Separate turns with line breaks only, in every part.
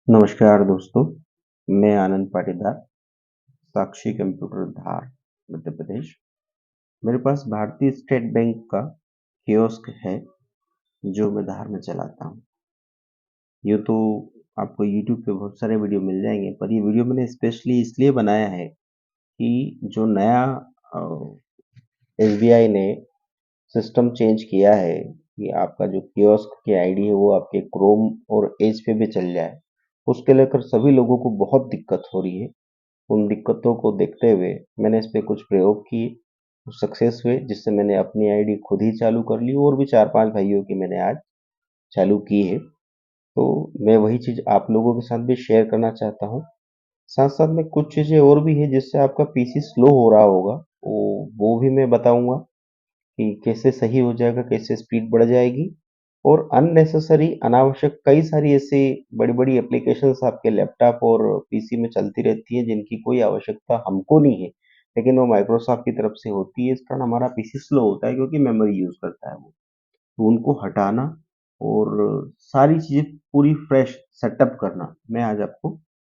नमस्कार दोस्तों, मैं आनंद पाटीदार, साक्षी कंप्यूटर धार, मध्य प्रदेश। मेरे पास भारतीय स्टेट बैंक का कियोस्क है, जो मैं धार में चलाता हूँ। यूँ तो आपको यूट्यूब पे बहुत सारे वीडियो मिल जाएँगे, पर ये वीडियो मैंने स्पेशली इसलिए बनाया है कि जो नया एसबीआई ने सिस्टम चेंज किया है कि आपका जो कियोस्क की आईडी है, वो आपके क्रोम और एज पे भी चल जाए, उसके लेकर सभी लोगों को बहुत दिक्कत हो रही है। उन दिक्कतों को देखते हुए मैंने इस पे कुछ प्रयोग किए, सक्सेस हुए, जिससे मैंने अपनी आईडी खुद ही चालू कर ली और भी 4-5 भाइयों की मैंने आज चालू की है। तो मैं वही चीज़ आप लोगों के साथ भी शेयर करना चाहता हूँ। साथ-साथ में कुछ चीज़ें और भी हैं जिससे आपका पीसी स्लो हो रहा होगा, वो भी मैं बताऊँगा कि कैसे सही हो जाएगा, कैसे स्पीड बढ़ जाएगी। और अननेसेसरी अनावश्यक कई सारी ऐसी बड़ी-बड़ी एप्लीकेशंस आपके लैपटॉप और पीसी में चलती रहती हैं जिनकी कोई आवश्यकता हमको नहीं है, लेकिन वो माइक्रोसॉफ्ट की तरफ से होती है। इस कारण हमारा पीसी स्लो होता है क्योंकि मेमोरी यूज़ करता है वो। तो उनको हटाना और सारी चीज़ें पूरी फ्रेश सेटअप करना, मैं आज आपको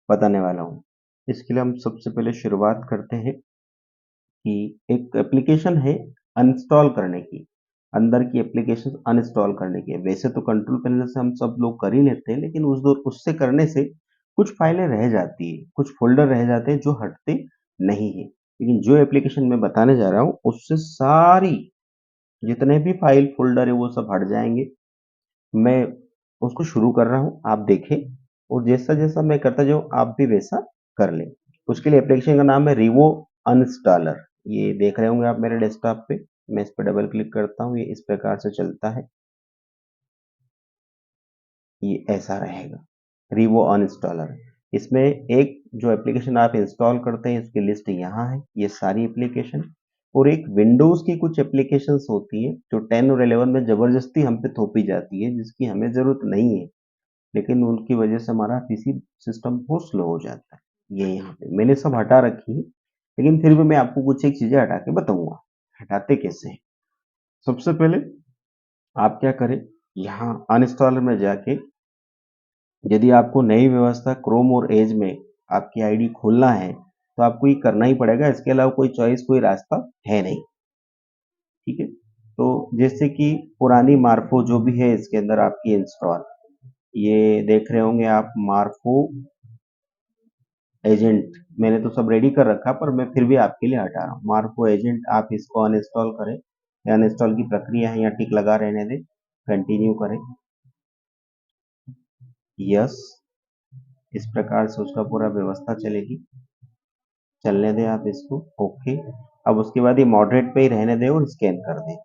बताने वाला हूँ। इसके लिए हम सबसे पहले शुरुआत करते हैं कि एक एप्लीकेशन है अनइंस्टॉल करने की, अंदर की एप्लीकेशन अनइंस्टॉल करने की है। वैसे तो कंट्रोल पैनल से हम सब लोग कर ही लेते हैं, लेकिन उससे करने से कुछ फाइलें रह जाती है, कुछ फ़ोल्डर रह जाते हैं जो हटते नहीं हैं। लेकिन जो एप्लीकेशन मैं बताने जा रहा हूँ, उससे सारी जितने भी फाइल फ़ोल्डर है वो सब हट जाएँगे। मैं उसको शुरू कर रहा हूँ, आप देखें और जैसा-जैसा मैं करता जाऊँ, आप भी वैसा कर लें। उसके लिए एप्लीकेशन का नाम है रिवो अनइंस्टॉलर। ये देख रहे होंगे आप मेरे डेस्कटॉप पे। मैं इस पे डबल क्लिक करता हूँ, ये इस प्रकार से चलता है। ये ऐसा रहेगा, रिवो अनइंस्टॉलर। इसमें एक जो एप्लीकेशन आप इंस्टॉल करते हैं, इसकी लिस्ट यहाँ है, ये सारी एप्लीकेशन। और एक विंडोज़ की कुछ एप्लीकेशंस होती हैं, जो 10 और 11 में ज़बरदस्ती हम पे थोपी जाती है, जिसकी हमें ज़रूरत नहीं है। लेकिन उनकी वजह से हमारा पीसी सिस्टम बहुत स्लो हो जाता है। ये यहाँ पे मैंने सब हटा रखी है, लेकिन फिर भी मैं आपको कुछ एक चीज़ें हटा के बताऊँगा, हटाते कैसे हैं। सबसे पहले आप क्या करें, यहाँ अनइंस्टॉलर में जाके यदि आपको नई व्यवस्था क्रोम और एज में आपकी आईडी खोलना है, तो आपको ये करना ही पड़ेगा, इसके अलावा कोई चॉइस, कोई रास्ता है नहीं, ठीक है? तो जैसे कि पुरानी मार्फो जो भी है इसके अंदर आपकी इंस्टॉल, ये देख रहे होंगे आप मार्फो एजेंट, मैंने तो सब रेडी कर रखा, पर मैं फिर भी आपके लिए हटा रहा हूँ। मार्को एजेंट, आप इसको अनइंस्टॉल करें। ये अनइंस्टॉल की प्रक्रिया है, यहाँ टिक लगा रहने दें, कंटिन्यू करें। यस, इस प्रकार से उसका पूरा व्यवस्था चलेगी। चलने दें आप इसको, ओके। अब उसके बाद ये मॉडरेट पे ही रहने दें और स्कैन कर दें।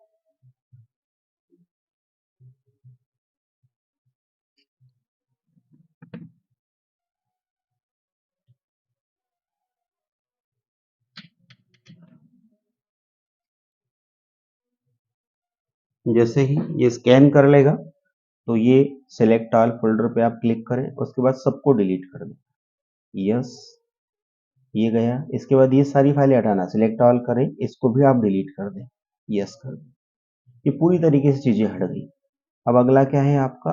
जैसे ही ये स्कैन कर लेगा, तो ये सिलेक्ट ऑल फोल्डर पे आप क्लिक करें, उसके बाद सबको डिलीट कर दें। यस, ये गया। इसके बाद ये सारी फाइलें हटाना, सिलेक्ट ऑल करें, इसको भी आप डिलीट कर दें। यस कर दें। ये पूरी तरीके से चीजें हट गई। अब अगला क्या है आपका?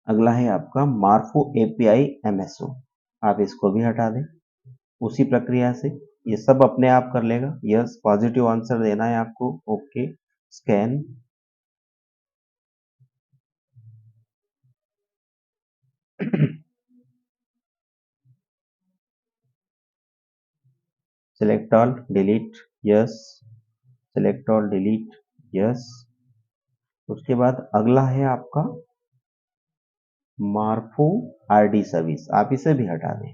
अगला है आपका मार्फो एपीआई एमएसओ। आप इसको भी हटा दें उसी प्रक्रिया से। ये सब अपने आप कर लेगा। यस, पॉजिटिव आंसर देना है आपको। Okay, scan, select all, delete, yes, select all, delete, yes. उसके बाद अगला है आपका मार्फो आरडी सर्विस। आप इसे भी हटा दें।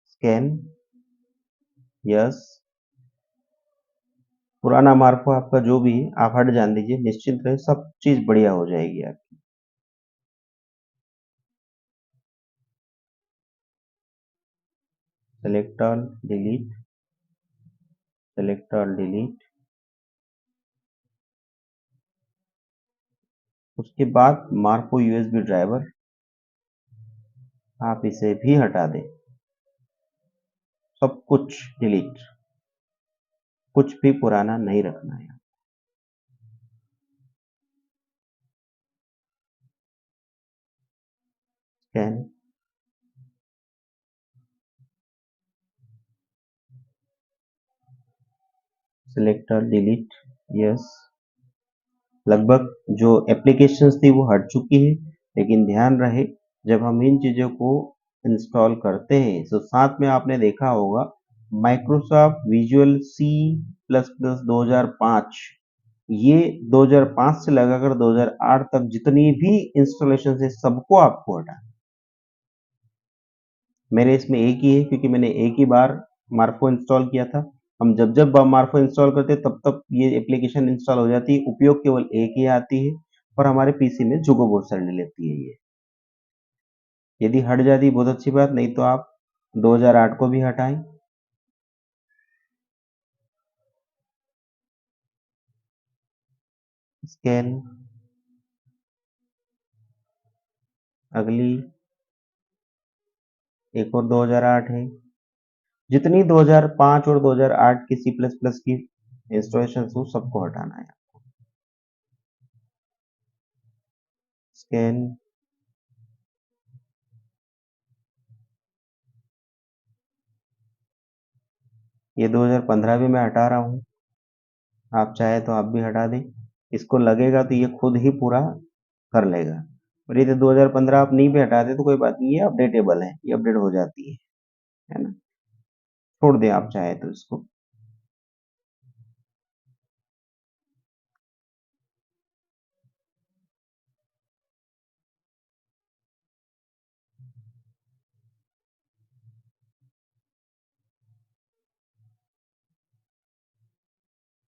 Scan, yes. पुराना मार्को आपका जो भी है आप हट जान दीजिए, निश्चिंत रहे, सब चीज बढ़िया हो जाएगी आपकी। Select all, delete, select all, delete. उसके बाद मार्को यूएसबी ड्राइवर, आप इसे भी हटा दें। सब कुछ डिलीट, कुछ भी पुराना नहीं रखना है। Scan, selector, delete, yes. लगभग जो एप्लीकेशंस थी वो हट चुकी है, लेकिन ध्यान रहे जब हम इन चीज़ों को इंस्टॉल करते हैं तो साथ में आपने देखा होगा Microsoft Visual C plus plus 2005, ये 2005 से लगाकर 2008 तक जितनी भी इंस्टॉलेशन है सबको आपको हटाना। मेरे इसमें एक ही है क्योंकि मैंने एक ही बार मार्फो इंस्टॉल किया था। हम जब जब मार्फो इंस्टॉल करते हैं तब तब ये एप्लीकेशन इंस्टॉल हो जाती है, उपयोग केवल एक ही आती है और हमारे पीसी में जुगो बहुत सारी लेती है ये। यदि हट जाती बहुत अच्छी बात, नहीं तो आप 2008 को भी हटाएं। स्कैन, अगली एक और 2008 है। जितनी 2005 और 2008 की सी प्लस प्लस की इंस्टॉलेशन हो सबको हटाना है। स्कैन, ये 2015 भी मैं हटा रहा हूँ, आप चाहे तो आप भी हटा दें। इसको लगेगा तो ये खुद ही पूरा कर लेगा, और यदि 2015 आप नहीं भी हटाते तो कोई बात नहीं, ये अपडेटेबल है, ये अपडेट हो जाती है ना। छोड़ दें आप चाहे तो इसको।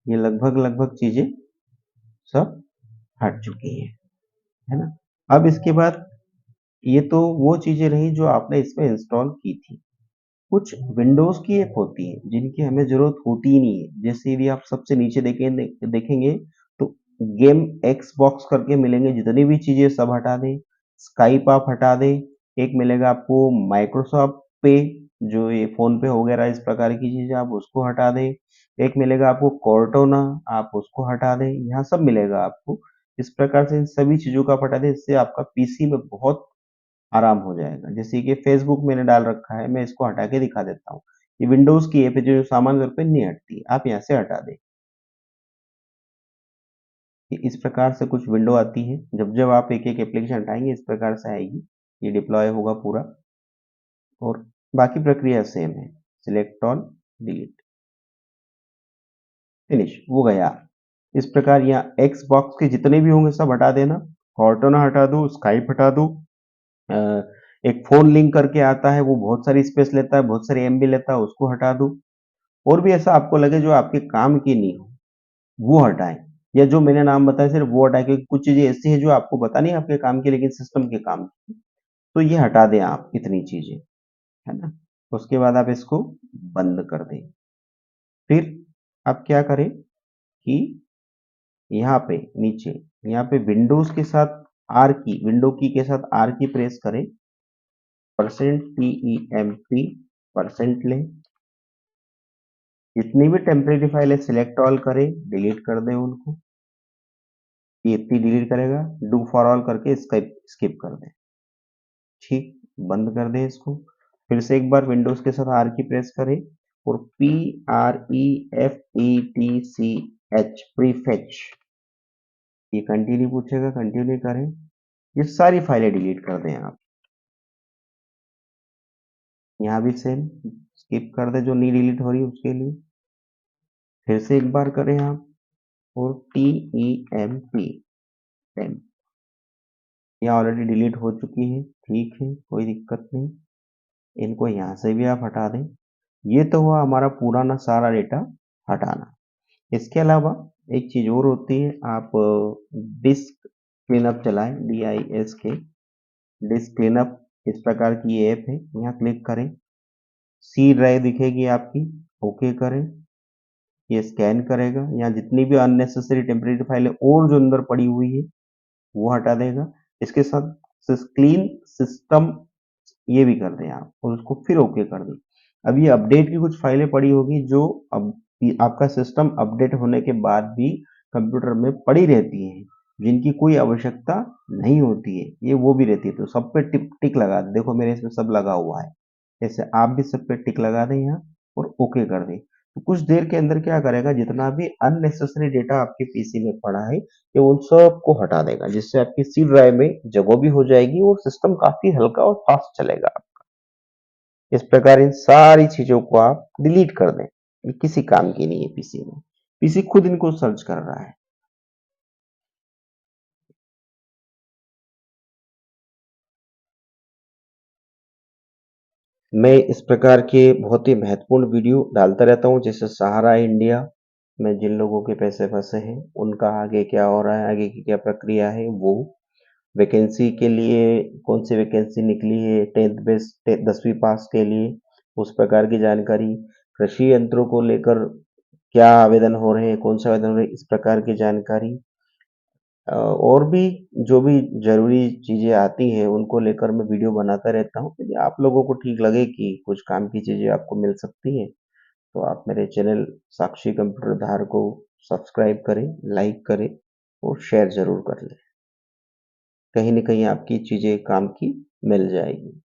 ये लगभग लगभग चीजें सब हट चुकी है ना। अब इसके बाद ये तो वो चीजें रही जो आपने इसमें इंस्टॉल की थी। कुछ विंडोज की ऐप होती है जिनकी हमें जरूरत होती ही नहीं है। जैसे यदि आप सबसे नीचे देखेंगे तो गेम एक्स बॉक्स करके मिलेंगे, जितनी भी चीजें सब हटा दें। स्काइप आप हटा दें। एक मिलेगा आपको माइक्रोसॉफ्ट पे, जो ये फोन पे वगैरह इस प्रकार की चीजें, आप उसको हटा दें। एक मिलेगा आपको कॉर्टोना, आप उसको हटा दें। यहाँ सब मिलेगा आपको। इस प्रकार से इन सभी चीजों का आप हटा दें, इससे आपका पीसी में बहुत आराम हो जाएगा। जैसे कि फेसबुक मैंने डाल रखा है, मैं इसको हटा के दिखा देता हूँ। ये विंडोज की ऐप है जो सामान्य तौर पे नहीं हटती, आप यहाँ से हटा दें। इस प्रकार से कुछ विंडो आती है, जब जब आप एक एक एप्लीकेशन हटाएंगे इस प्रकार से आएगी, ये डिप्लॉय होगा पूरा। और बाकी प्रक्रिया सेम है, सिलेक्ट ऑल, डिलीट, फिनिश, वो गया। इस प्रकार यहाँ एक्स बॉक्स के जितने भी होंगे सब हटा देना। कॉर्टोना हटा दो, स्काइप हटा दो। एक फोन लिंक करके आता है, वो बहुत सारी स्पेस लेता है, बहुत सारी एमबी लेता है, उसको हटा दो। और भी ऐसा आपको लगे जो आपके काम की नहीं हो वो हटाएं, या जो मैंने नाम बताया सिर्फ वो हटाएं, क्योंकि कुछ चीजें ऐसी हैं जो आपको पता नहीं आपके काम की लेकिन सिस्टम के काम की, तो ये हटा दें आप इतनी चीजें, है ना। उसके बाद आप इसको बंद कर दें। फिर आप क्या करें कि यहाँ पे नीचे, यहाँ पे विंडोज के साथ आर की, विंडो की के साथ आर की प्रेस करें, %TEMP परसेंट लें। जितनी भी टेम्परेरी फाइल है सिलेक्ट ऑल करें, डिलीट कर दें उनको। ये इतनी डिलीट करेगा, डू फॉर ऑल करके स्किप कर दें। ठीक, बंद कर दें इसको। फिर से एक बार विंडोज के साथ आर की प्रेस करें और PREFETCH प्रीफेच, ये कंटिन्यू पूछेगा, कंटिन्यू करें। ये सारी फाइलें डिलीट कर दें आप। यहाँ भी सेम, स्किप कर दें जो नहीं डिलीट हो रही उसके लिए। फिर से एक बार करें आप, और TEMP, ये ऑलरेडी डिलीट हो चुकी है, ठीक है, कोई दिक्कत नहीं। इनको यहाँ से भी आप हटा दें। ये तो हुआ हमारा पुराना सारा डेटा हटाना। इसके अलावा एक चीज और होती है, आप डिस्क क्लीनअप चलाएं, DISK, डिस्क क्लीनअप, इस प्रकार की ऐप है। यहाँ क्लिक करें, सी ड्राइव दिखेगी आपकी, ओके करें। ये स्कैन करेगा, यहाँ जितनी भी अननेसेसरी टेम्परेरी फाइलें और जो अंदर पड़ी हुई है वो हटा देगा। इसके साथ क्लीन सिस्टम ये भी कर दें आप, और उसको फिर ओके कर दें। अब ये अपडेट की कुछ फाइलें पड़ी होगी जो अब आपका सिस्टम अपडेट होने के बाद भी कंप्यूटर में पड़ी रहती हैं, जिनकी कोई आवश्यकता नहीं होती है, ये वो भी रहती है, तो सब पे टिक टिक लगा दें। देखो मेरे इसमें सब लगा हुआ है। जैसे आप भी सब पे टिक लगा दें यहाँ और ओके कर दें। तो कुछ देर के अंदर क्या करेगा, जितना भी अननेसेसरी डेटा आपके पीसी में पड़ा है ये उन सबको हटा देगा, जिससे आपकी सी ड्राइव में जगह भी हो जाएगी और सिस्टम काफी हल्का और फास्ट चलेगा। इस प्रकार इन सारी चीजों को आप डिलीट कर दें। ये किसी काम की नहीं है पीसी में। पीसी खुद इनको सर्च कर रहा है। मैं इस प्रकार के बहुत ही महत्वपूर्ण वीडियो डालता रहता हूँ, जैसे सहारा इंडिया में जिन लोगों के पैसे फंसे हैं उनका आगे क्या हो रहा है, आगे की क्या प्रक्रिया है, वो वैकेंसी के लिए कौन सी वैकेंसी निकली है, 10th बेस्ट 10वीं पास के लिए उस प्रकार की जानकारी, कृषि यंत्रों को लेकर क्या आवेदन हो रहे हैं, कौन से आवेदन हो रहे हैं, इस प्रकार की जानकारी, और भी जो भी ज़रूरी चीज़ें आती हैं उनको लेकर मैं वीडियो बनाता रहता हूँ। यदि आप लोगों को ठीक लगे कि कुछ काम की चीज़ें आपको मिल सकती हैं, तो आप मेरे चैनल साक्षी कंप्यूटर धार को सब्सक्राइब करें, लाइक करें और शेयर ज़रूर कर लें। कहीं न कहीं आपकी चीज़ें काम की मिल जाएगी।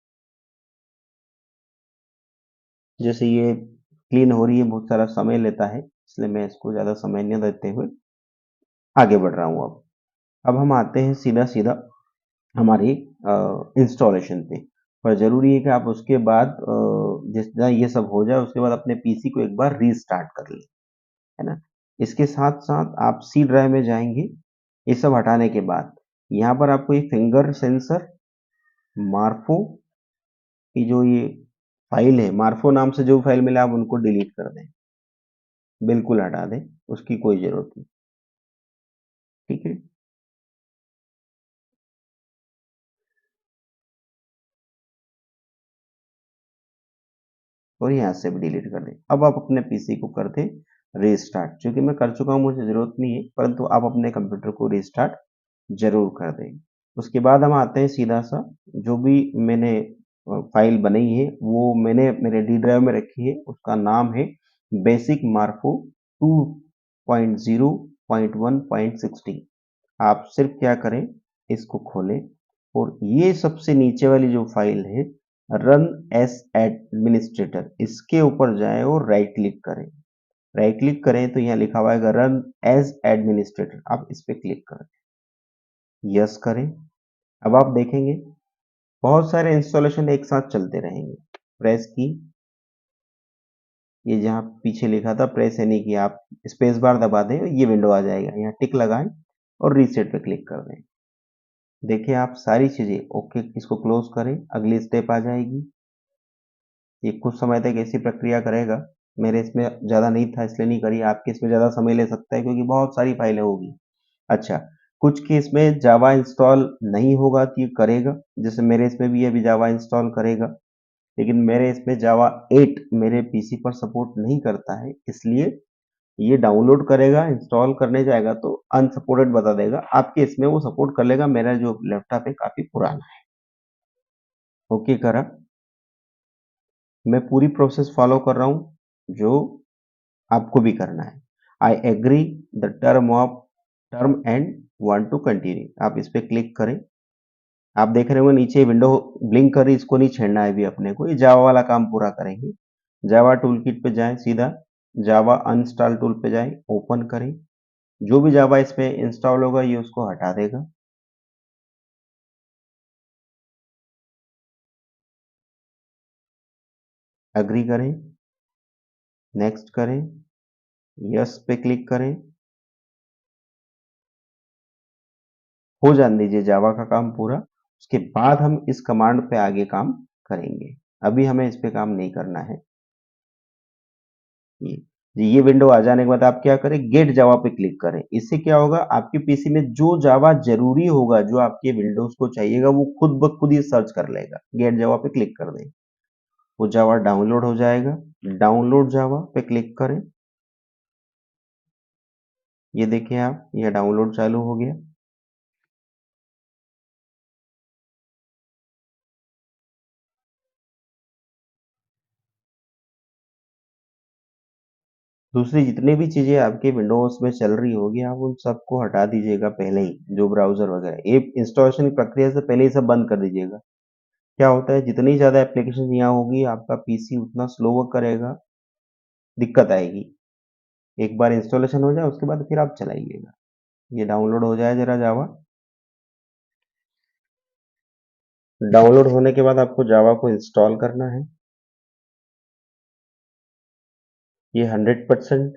जैसे ये क्लीन हो रही है, बहुत सारा समय लेता है, इसलिए मैं इसको ज़्यादा समय नहीं देते हुए आगे बढ़ रहा हूँ अब। अब हम आते हैं सीधा-सीधा हमारी इंस्टॉलेशन पे। पर ज़रूरी है कि आप उसके बाद जिस तरह ये सब हो जाए उसके बाद अपने पीसी को एक बार रीस्टार्ट कर लें, है ना? इसके साथ-साथ आप सी ड्राइव में जाएँगे, ये सब हटाने के बाद यहाँ पर आपको ये फिंगर सेंसर, मार्फो की जो ये फ़ाइल है, मार्फो नाम से जो फ़ाइल मिला आप उनको डिलीट कर दें, बिल्कुल हटा दें, उसकी कोई ज़रूरत नहीं, ठीक है? और यहाँ से भी डिलीट कर दें। अब आप अपने पीसी को कर दें रीस्टार्ट, चूँकि मैं कर चुका हूँ मुझे ज़रूरत नहीं है, परंतु आप अपने कंप्यूटर को रीस्टार्ट ज़रूर कर दें। उसके बाद हम आते हैं सीधा-सा, जो भी मैंने फ़ाइल बनाई है वो मैंने मेरे डी ड्राइव में रखी है, उसका नाम है बेसिक मार्को 2.0.1.16। आप सिर्फ क्या करें, इसको खोलें और ये सबसे नीचे वाली जो फाइल है रन एस एडमिनिस्ट्रेटर, इसके ऊपर जाएं और राइट क्लिक करें। राइट क्लिक करें तो यहाँ लिखा हुआ है रन एज एडमिनिस्ट्रेटर, आप इस पे क्लिक करें, यस करें। अब आप देखेंगे बहुत सारे इंस्टॉलेशन एक साथ चलते रहेंगे। प्रेस की, ये जहाँ पीछे लिखा था प्रेस यानी कि आप स्पेस बार दबा दें, ये विंडो आ जाएगा, यहाँ टिक लगाएं और रीसेट पे क्लिक कर दें। देखिए आप सारी चीज़ें ओके, इसको क्लोज करें, अगली स्टेप आ जाएगी। ये कुछ समय तक ऐसी प्रक्रिया करेगा। मेरे इसमें ज़्यादा नहीं था इसलिए नहीं करी, आपके इसमें ज़्यादा समय ले सकता है क्योंकि बहुत सारी फाइलें होगी। अच्छा, कुछ केस में जावा इंस्टॉल नहीं होगा तो ये करेगा, जैसे मेरे इसमें भी अभी जावा इंस्टॉल करेगा, लेकिन मेरे इसमें जावा 8 मेरे पीसी पर सपोर्ट नहीं करता है, इसलिए ये डाउनलोड करेगा, इंस्टॉल करने जाएगा तो अनसपोर्टेड बता देगा। आपके इसमें वो सपोर्ट कर लेगा, मेरा जो लैपटॉप है काफ़ी पुराना है। ओके करा, मैं पूरी प्रोसेस फॉलो कर रहा हूँ जो आपको भी करना है। I agree the term and want to continue, आप इस पे क्लिक करें। आप देख रहे होंगे नीचे विंडो ब्लिंक कर रही, इसको नहीं छेड़ना है अभी अपने को, ये जावा वाला काम पूरा करेंगे। जावा टूल किट पे जाएं, सीधा जावा अनस्टॉल टूल पे जाएं, ओपन करें। जो भी जावा इसमें इंस्टॉल होगा ये उसको हटा देगा। एग्री करें, नेक्स्ट करें, यस पे क्लिक करें, हो जाने दीजिए जावा का काम पूरा। उसके बाद हम इस कमांड पे आगे काम करेंगे, अभी हमें इस पे काम नहीं करना है। ये ये विंडो आ जाने के बाद आप क्या करें, गेट जावा पे क्लिक करें। इससे क्या होगा, आपके पीसी में जो जावा जरूरी होगा, जो आपके विंडोज को चाहिएगा, वो खुद ब खुद ही सर्च कर लेगा। गेट जावा पे क्लिक कर दें, वो जावा डाउनलोड हो जाएगा। डाउनलोड जावा पे क्लिक करें, ये देखिए आप, ये डाउनलोड चालू हो गया। दूसरी जितनी भी चीज़ें आपके विंडोज़ में चल रही होगी, आप उन सबको हटा दीजिएगा पहले ही, जो ब्राउज़र वगैरह। ये इंस्टॉलेशन की प्रक्रिया से पहले ही सब बंद कर दीजिएगा। क्या होता है, जितनी ज़्यादा एप्लीकेशन यहाँ होगी, आपका पीसी उतना स्लो वर्क करेगा, दिक्कत आएगी। एक बार इंस्टॉलेशन हो जाए, उसके बाद फिर आप चलाइएगा। ये डाउनलोड हो जाए ज़रा जावा। डाउनलोड होने के बाद आपको जावा को इंस्टॉल करना है। ये 100%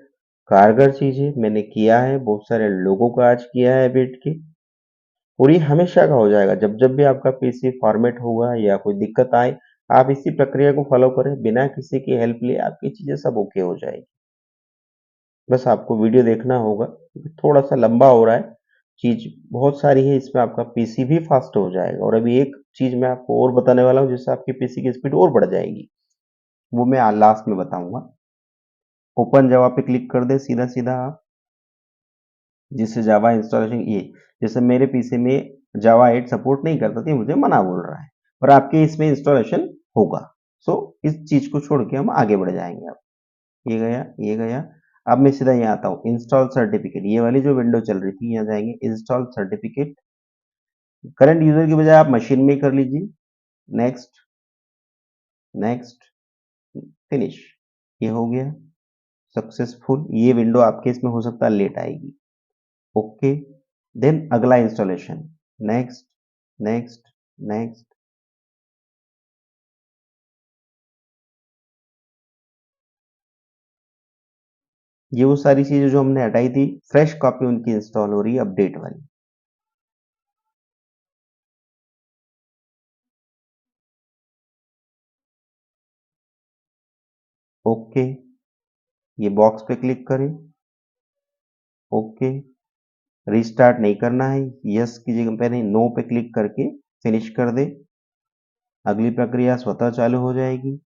कारगर चीज़ है, मैंने किया है, बहुत सारे लोगों का आज किया है बैठ के, और ये हमेशा का हो जाएगा। जब जब भी आपका पीसी फॉर्मेट होगा या कोई दिक्कत आए, आप इसी प्रक्रिया को फॉलो करें, बिना किसी की हेल्प लिए आपकी चीज़ें सब ओके हो जाएगी। बस आपको वीडियो देखना होगा, थोड़ा सा लंबा हो रहा है, चीज़ बहुत सारी है इसमें, आपका पीसी भी फास्ट हो जाएगा। और अभी एक चीज़ मैं आपको और बताने वाला हूँ, जिससे आपकी पीसी की स्पीड और बढ़ जाएगी, वो मैं लास्ट में बताऊंगा। ओपन जावा पे क्लिक कर दे सीधा सीधा आप, जिससे जावा इंस्टॉलेशन ये, जैसे मेरे पीसी में जावा 8 सपोर्ट नहीं करता था, मुझे मना बोल रहा है, और आपके इसमें इंस्टॉलेशन होगा। सो इस चीज को छोड़ के हम आगे बढ़ जाएंगे। अब ये गया, ये गया। अब मैं सीधा यहाँ आता हूँ, इंस्टॉल सर्टिफिकेट, ये वाली जो विंडो चल रही थी, यहाँ जाएंगे इंस्टॉल सर्टिफिकेट। करंट यूजर की बजाय आप मशीन में ही कर लीजिए। Next, next, finish. ये हो गया सक्सेसफुल। ये विंडो आपके इसमें हो सकता है लेट आएगी। ओके, देन अगला इंस्टॉलेशन। Next, next, next. ये वो सारी चीजें जो हमने हटाई थी, फ्रेश कॉपी उनकी इंस्टॉल हो रही है, अपडेट वाली। ओके, ये बॉक्स पे क्लिक करें। ओके, रीस्टार्ट नहीं करना है, यस कीजिएगा, पहले नो पे क्लिक करके फिनिश कर दे। अगली प्रक्रिया स्वतः चालू हो जाएगी।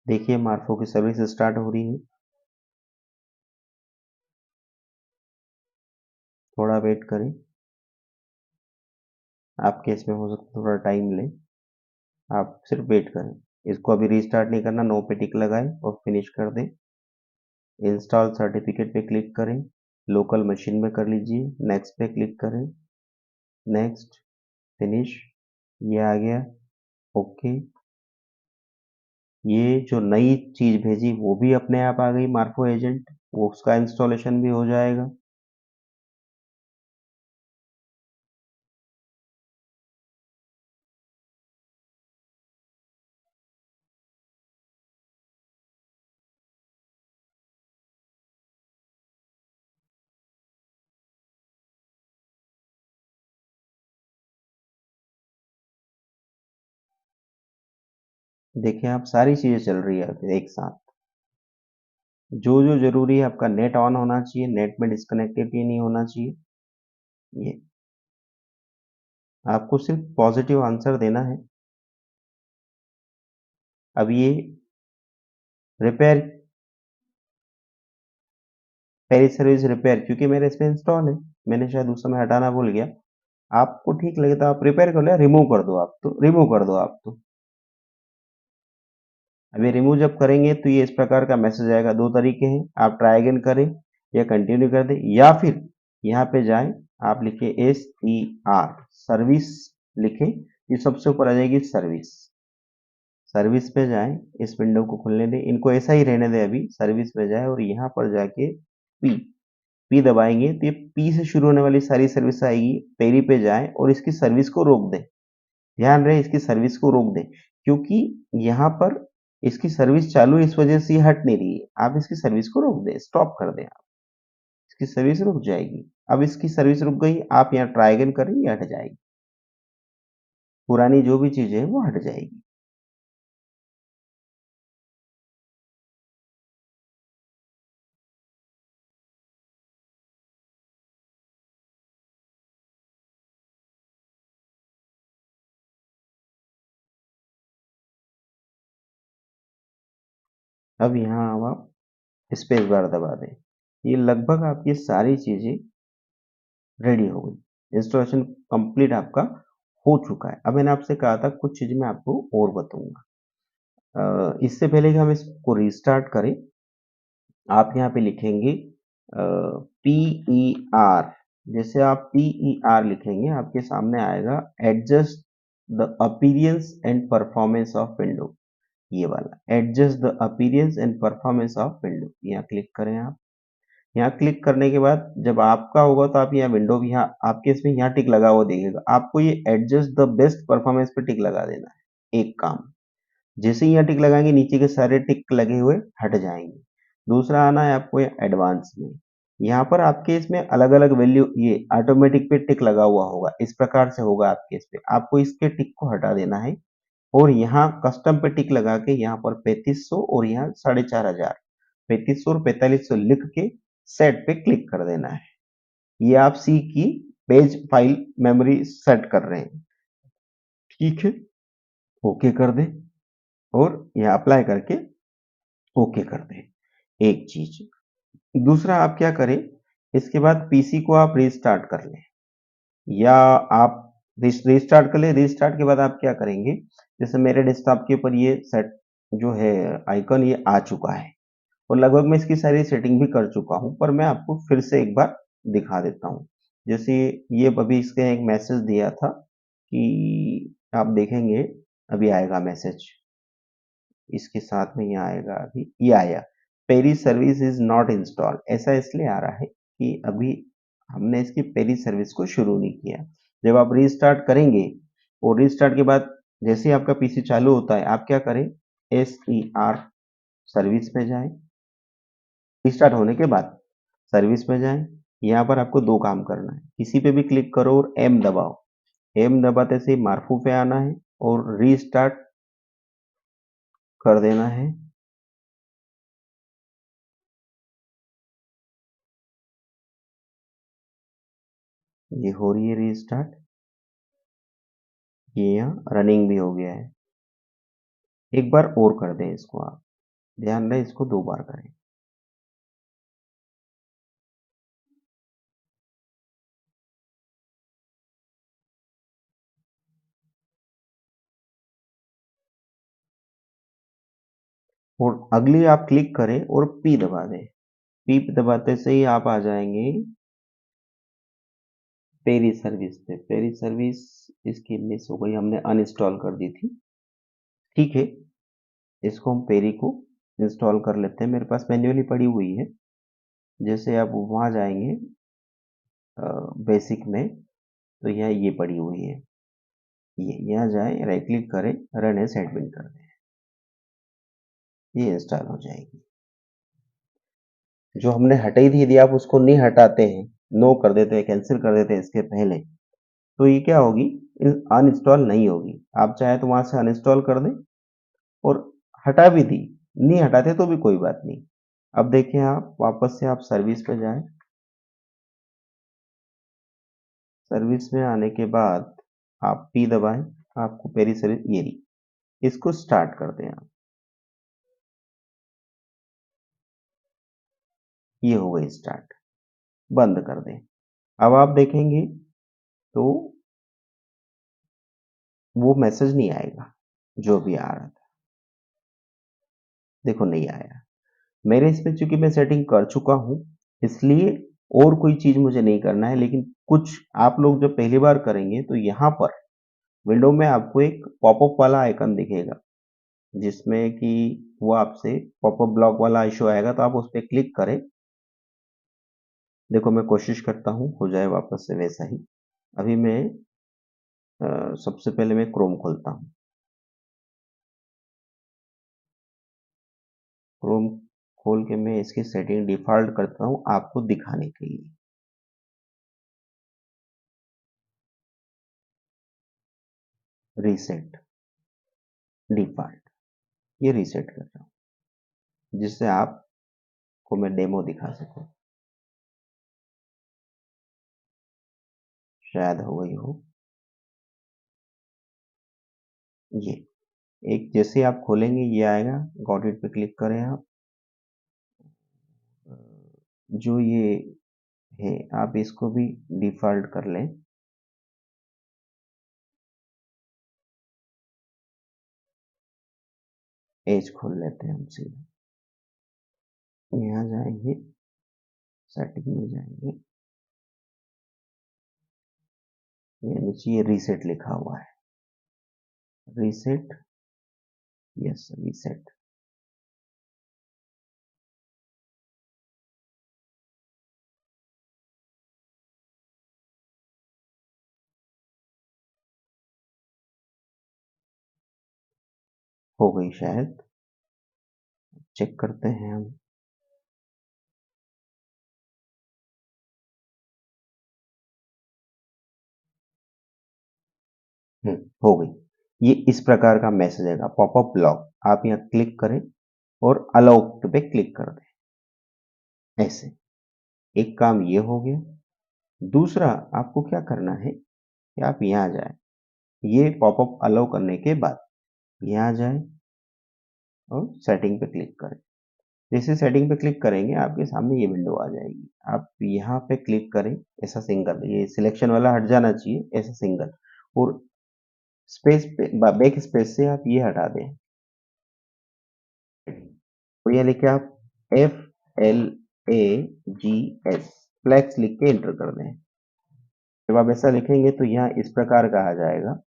देखिए मार्फो की सर्विस स्टार्ट हो रही है। थोड़ा वेट करें, आपके इसमें हो सकता है थोड़ा टाइम ले, आप सिर्फ वेट करें। इसको अभी रीस्टार्ट नहीं करना, नो पे टिक लगाएं और फिनिश कर दें। इंस्टॉल सर्टिफिकेट पे क्लिक करें, लोकल मशीन में कर लीजिए। नेक्स्ट पे क्लिक करें, नेक्स्ट, फिनिश। ये आ गया। ओके, ये जो नई चीज भेजी वो भी अपने आप आ गई, मार्फो एजेंट, वो उसका इंस्टॉलेशन भी हो जाएगा। देखिए आप, सारी चीजें चल रही है एक साथ। जो जो जरूरी है, आपका नेट ऑन होना चाहिए, नेट में डिस्कनेक्टिविटी नहीं होना चाहिए। ये आपको सिर्फ पॉजिटिव आंसर देना है। अब ये रिपेयर, पहली सर्विस रिपेयर, क्योंकि मेरे इसमें इंस्टॉल है, मैंने शायद उस समय हटाना भूल गया। आपको ठीक लगे तो आप रिपेयर कर लो, रिमूव कर दो, आप तो रिमूव कर दो आप तो। अब ये रिमूव जब करेंगे तो ये इस प्रकार का मैसेज आएगा। दो तरीके हैं, आप ट्राई अगेन करें या कंटिन्यू कर दें, या फिर यहाँ पे जाएं, आप लिखे SER, सर्विस लिखें, ये सबसे ऊपर आ जाएगी सर्विस। सर्विस पे जाएं, इस विंडो को खुलने दें, इनको ऐसा ही रहने दें, अभी सर्विस पे जाएं और यहाँ पर जाके पी पी दबाएंगे तो ये पी से शुरू होने वाली सारी सर्विस आएगी। पेरी पे जाएं और इसकी सर्विस को रोक दें। ध्यान रहे, इसकी सर्विस को रोक दें, क्योंकि यहाँ पर इसकी सर्विस चालू है, इस वजह से ये हट नहीं रही है। आप इसकी सर्विस को रोक दें, स्टॉप कर दें, आप इसकी सर्विस रुक जाएगी। अब इसकी सर्विस रुक गई, आप यहाँ ट्राई अगेन करें, ये हट जाएगी, पुरानी जो भी चीजें हैं वो हट जाएगी। अब यहाँ आप स्पेस बार दबा दें। ये लगभग आपकी सारी चीज़ें रेडी हो गई। इंस्टॉलेशन कंप्लीट आपका हो चुका है। अब मैंने आपसे कहा था कुछ चीज़ मैं आपको और बताऊँगा। इससे पहले कि हम इसको रीस्टार्ट करें, आप यहाँ पे लिखेंगे PER। जैसे आप PER लिखेंगे, आपके सामने आएगा adjust the appearance and performance of window. ये वाला adjust the appearance and performance of window, यहाँ क्लिक करें आप। यहाँ क्लिक करने के बाद जब आपका होगा तो आप यहाँ विंडो भी, यहाँ आपके इसमें यहाँ टिक लगा हुआ दिखेगा, आपको ये एडजस्ट द बेस्ट परफॉर्मेंस पे टिक लगा देना है। एक काम, जैसे ही यहाँ टिक लगाएंगे नीचे के सारे टिक लगे हुए हट जाएंगे। दूसरा आना है आपको एडवांस में। यहाँ पर आपके इसमें अलग अलग वैल्यू, ये ऑटोमेटिक पे टिक लगा हुआ होगा, इस प्रकार से होगा आपके इस पे, आपको इसके टिक को हटा देना है और यहाँ कस्टम पे टिक लगा के यहाँ पर 3500 और यहाँ 4500, 3500 और 4500 लिख के सेट पे क्लिक कर देना है। ये आप सी की पेज फाइल मेमोरी सेट कर रहे हैं, ठीक है। ओके कर दें और यहाँ अप्लाई करके ओके कर दें, एक चीज। दूसरा आप क्या करें, इसके बाद पीसी को आप रीस्टार्ट कर लें, या आप रीस्टार्ट कर लें। रीस्टार्ट के बाद आप क्या करेंगे, जैसे मेरे डेस्कटॉप के ऊपर ये सेट जो है आइकन ये आ चुका है और लगभग मैं इसकी सारी सेटिंग भी कर चुका हूं, पर मैं आपको फिर से एक बार दिखा देता हूं। जैसे ये अभी इसके एक मैसेज दिया था कि आप देखेंगे, अभी आएगा मैसेज इसके साथ में, यहाँ आएगा, अभी ये आया, पेरी सर्विस इज नॉट इंस्टॉल। ऐसा इसलिए आ रहा है कि अभी हमने इसकी पेरी सर्विस को शुरू नहीं किया। जब आप रीस्टार्ट करेंगे और रीस्टार्ट के बाद जैसे ही आपका पीसी चालू होता है, आप क्या करें, SER सर्विस में जाएं। रिस्टार्ट होने के बाद सर्विस में जाएं। यहाँ पर आपको दो काम करना है, किसी पे भी क्लिक करो और एम दबाओ। एम दबाते से मार्फू पे आना है और रीस्टार्ट कर देना है। ये हो रही है रीस्टार्ट, ये यहाँ रनिंग भी हो गया है। एक बार और कर दें इसको, आप ध्यान रहे इसको दो बार करें। और अगली आप क्लिक करें और पी दबा दें। पी दबाते से ही आप आ जाएंगे पेरी सर्विस पे। पेरी सर्विस इसकी मिस हो गई, हमने अनइंस्टॉल कर दी थी, ठीक है। इसको हम पेरी को इंस्टॉल कर लेते हैं, मेरे पास मैन्युअली पड़ी हुई है। जैसे आप वहाँ जाएंगे बेसिक में, तो यहाँ ये पड़ी हुई है, ये यहाँ जाए, राइट क्लिक करें, रन एज एडमिन कर दें, ये इंस्टॉल हो जाएगी। जो हमने हटाई थी, यदि आप उसको नहीं हटाते हैं, नो कर देते हैं, कैंसिल कर देते हैं इसके पहले, तो ये क्या होगी, अनइंस्टॉल नहीं होगी। आप चाहे तो वहां से अनइंस्टॉल कर दें और हटा भी दी, नहीं हटाते तो भी कोई बात नहीं। अब देखिए, आप वापस से आप सर्विस पे जाएं। सर्विस में आने के बाद आप पी दबाएं, आपको पेरी सर्विस ये रही, इसको स्टार्ट कर दें आप। ये हो गई स्टार्ट, बंद कर दें। अब आप देखेंगे तो वो मैसेज नहीं आएगा जो भी आ रहा था, देखो नहीं आया। मेरे इसमें चूंकि मैं सेटिंग कर चुका हूं, इसलिए और कोई चीज मुझे नहीं करना है। लेकिन कुछ आप लोग जब पहली बार करेंगे तो यहाँ पर विंडो में आपको एक पॉपअप वाला आइकन दिखेगा, जिसमें कि वो आपसे पॉपअप ब्लॉक वाला इशू आएगा, तो आप उस पर क्लिक करें। देखो मैं कोशिश करता हूँ हो जाए वापस से वैसा ही। अभी मैं सबसे पहले मैं क्रोम खोलता हूँ, क्रोम खोल के मैं इसकी सेटिंग डिफॉल्ट करता हूँ आपको दिखाने के लिए। रीसेट डिफॉल्ट, ये रीसेट कर रहा हूँ जिससे आपको मैं डेमो दिखा सकूँ। शायद हो गई हो ये। एक जैसे आप खोलेंगे ये आएगा, गॉट इट पे क्लिक करें आप, जो ये है आप इसको भी डिफ़ॉल्ट कर लें। एज खोल लेते हैं हम सीधा। यहाँ जाएँगे, सेटिंग में जाएँगे, ये नीचे ये रीसेट लिखा हुआ है। Reset, yes reset. हो गई शायद, चेक करते हैं हम। हो गई। ये इस प्रकार का मैसेज आएगा, पॉपअप लॉक। आप यहाँ क्लिक करें और अलाउ पे क्लिक कर दें, ऐसे। एक काम ये हो गया। दूसरा आपको क्या करना है कि आप यहाँ जाएँ, ये पॉपअप अलाउ करने के बाद यहाँ जाएँ और सेटिंग पे क्लिक करें। जैसे सेटिंग पे क्लिक करेंगे आपके सामने ये विंडो आ जाएगी। आप यहाँ पे क्लिक करें, ऐसा सिंगल, ये सिलेक्शन वाला हट जाना चाहिए, ऐसा सिंगल, और स्पेस पे बैक स्पेस से आप ये हटा दें। तो ये लिखे आप FLAGS फ्लैक्स लिख के एंटर कर दें। जब आप ऐसा लिखेंगे तो यहाँ इस प्रकार का आ जाएगा,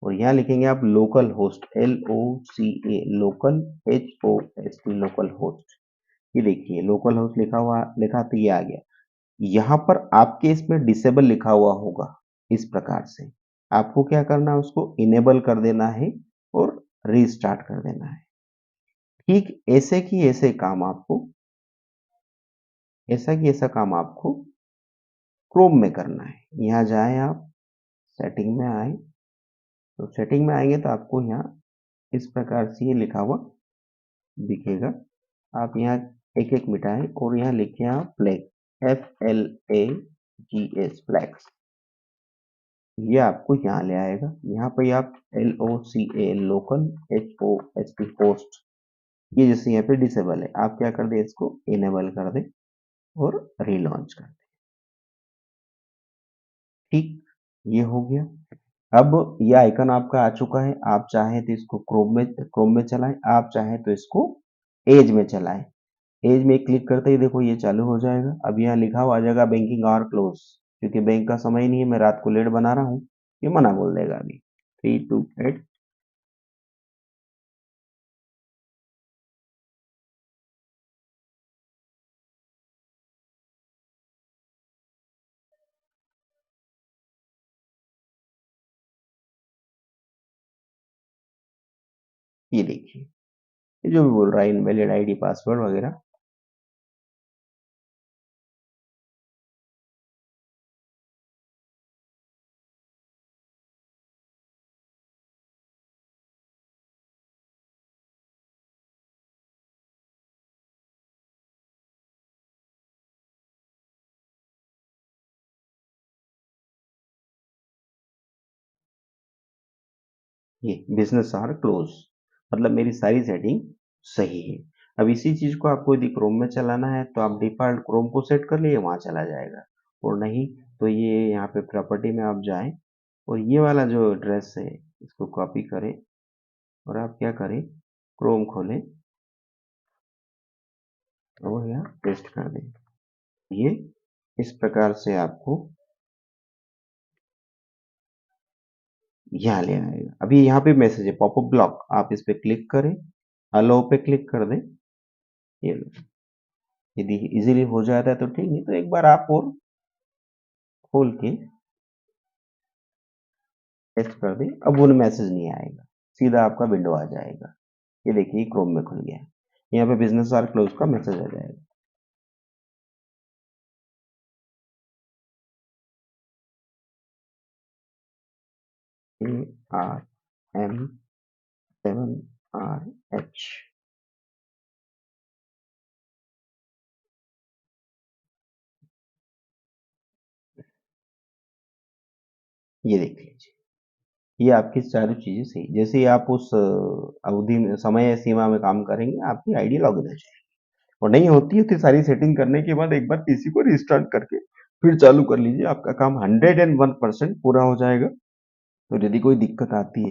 और यहाँ लिखेंगे आप local host, LOCA, local HOST, local host. ये देखिए लोकल होस्ट लिखा तो ये आ गया। यहाँ पर आपके इसमें डिसेबल लिखा हुआ होगा इस प्रकार से। आपको क्या करना है, उसको इनेबल कर देना है और रीस्टार्ट कर देना है। ठीक ऐसे की ऐसे काम आपको, ऐसा की ऐसा काम आपको क्रोम में करना है। यहाँ जाएं आप, सेटिंग में आए, तो सेटिंग में आएंगे तो आपको यहाँ इस प्रकार से ये लिखा हुआ दिखेगा। आप यहाँ एक एक मिटाएं और यहाँ लिखें आप फ्लैग, FLAGS फ्लैग्स। ये आपको यहाँ ले आएगा। यहाँ पे आप LOCA, लोकल, HOST होस्ट, ये जैसे यहाँ पे डिसेबल है, आप क्या कर दें, इसको इनेबल कर दें और रीलॉन्च कर दें। ठीक, ये हो गया। अब ये आइकन आपका आ चुका है। आप चाहें तो इसको क्रोम में चलाएं, आप चाहें तो इसको एज में चलाएं। एज में क्लिक करते ही देखो ये चालू हो जाएगा। अब यहाँ लिखा हुआ आ जाएगा बैंकिंग आवर क्लोज, क्योंकि बैंक का समय ही नहीं है, मैं रात को लेट बना रहा हूँ, ये मना बोल देगा अभी। 3 to 8, ये देखिए, ये जो भी बोल रहा है इनवैलिड आईडी पासवर्ड वगैरह। ये बिजनेस आर क्लोज, मतलब मेरी सारी सेटिंग सही है। अब इसी चीज को आपको यदि क्रोम में चलाना है तो आप डिफॉल्ट क्रोम को सेट कर लिए, वहां चला जाएगा। और नहीं तो ये यहाँ पे प्रॉपर्टी में आप जाएं और ये वाला जो एड्रेस है इसको कॉपी करें और आप क्या करें, क्रोम खोलें और यहाँ पेस्ट कर दें। ये इस प्रकार से आपको यहाँ ले आएगा। अभी यहाँ पे मैसेज है पॉपअप ब्लॉक, आप इस पे क्लिक करें, अलाउ पे क्लिक कर दें। ये लो। यदि इजीली हो जाता है तो ठीक, नहीं तो एक बार आप और खोल के टेस्ट कर दें। अब वो मैसेज नहीं आएगा, सीधा आपका विंडो आ जाएगा। ये देखिए क्रोम में खुल गया है। यहाँ पे बिजनेस आर क्लोज का मैसेज आ जाएगा। ARM7RH, ये देख लीजिए, ये आपकी सारी चीजें सही। जैसे ही आप उस अवधि में, समय सीमा में काम करेंगे, आपकी आईडी लॉगिन हो जाएगी। और नहीं होती है तो सारी सेटिंग करने के बाद एक बार पीसी को रिस्टार्ट करके फिर चालू कर लीजिए, आपका काम 101% पूरा हो जाएगा। तो यदि कोई दिक्कत आती है